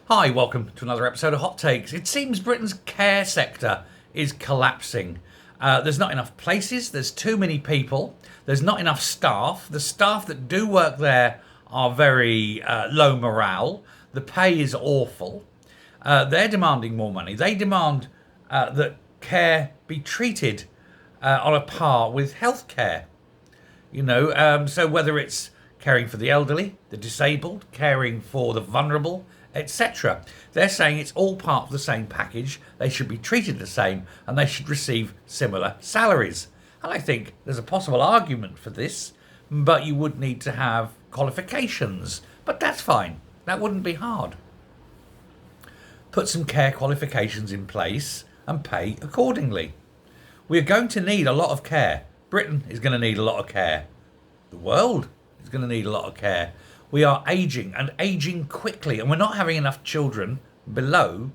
Hi, welcome to another episode of Hot Takes. It seems Britain's care sector is collapsing. There's not enough places, there's too many people, there's not enough staff. The staff that do work there are very low morale. The pay is awful. They're demanding more money. They demand that care be treated on a par with healthcare. So whether it's caring for the elderly, the disabled, caring for the vulnerable, etc. They're saying it's all part of the same package. They should be treated the same and they should receive similar salaries. And I think there's a possible argument for this, but you would need to have qualifications. But that's fine. That wouldn't be hard. Put some care qualifications in place and pay accordingly. We're going to need a lot of care. Britain is going to need a lot of care. The world is going to need a lot of care. We are ageing and ageing quickly, and we're not having enough children below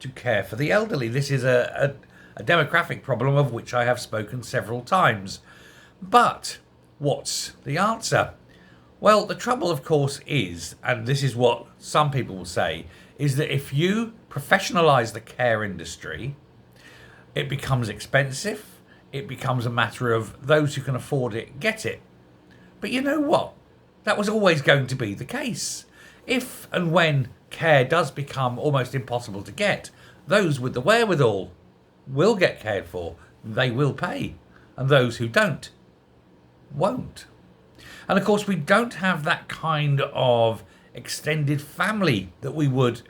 to care for the elderly. This is a demographic problem of which I have spoken several times. But what's the answer? Well, the trouble, of course, is, and this is what some people will say, is that if you professionalise the care industry, it becomes expensive. It becomes a matter of those who can afford it get it. But you know what? That was always going to be the case. If and when care does become almost impossible to get, those with the wherewithal will get cared for. They will pay. And those who don't, won't. And of course, we don't have that kind of extended family that we would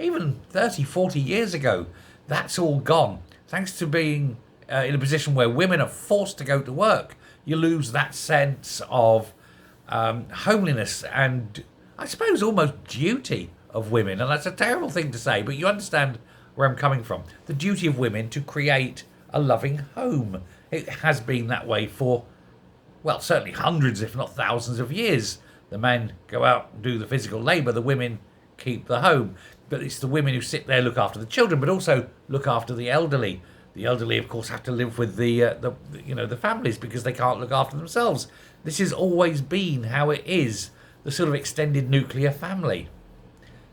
even 30, 40 years ago. That's all gone. Thanks to being in a position where women are forced to go to work, you lose that sense of homeliness and I suppose almost duty of women. And that's a terrible thing to say, but you understand where I'm coming from. The duty of women to create a loving home. It has been that way for, well, certainly hundreds, if not thousands of years. The men go out and do the physical labour, the women keep the home. But it's the women who sit there, look after the children, but also look after the elderly. The elderly, of course, have to live with the families because they can't look after themselves. This has always been how it is, the sort of extended nuclear family.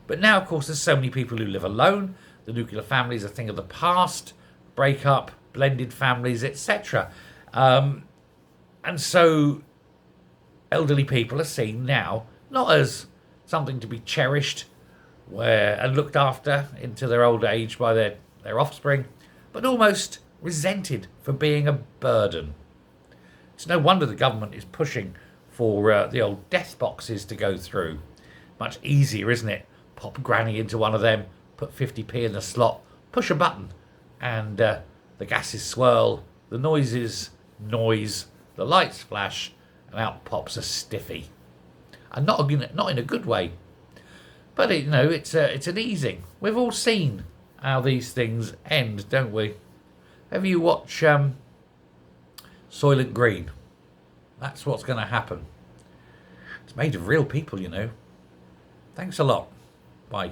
But now, of course, there's so many people who live alone. The nuclear family is a thing of the past. Break up, blended families, etc. And so elderly people are seen now not as something to be cherished and looked after into their old age by their offspring, but almost resented for being a burden. It's no wonder the government is pushing for the old death boxes to go through. Much easier, isn't it? Pop granny into one of them, put 50p in the slot, push a button, and the gases swirl, the noises noise, the lights flash, and out pops a stiffy. And not in a good way. But it's an easing. We've all seen how these things end, don't we? Have you watched Soylent Green? That's what's going to happen. It's made of real people, Thanks a lot. Bye.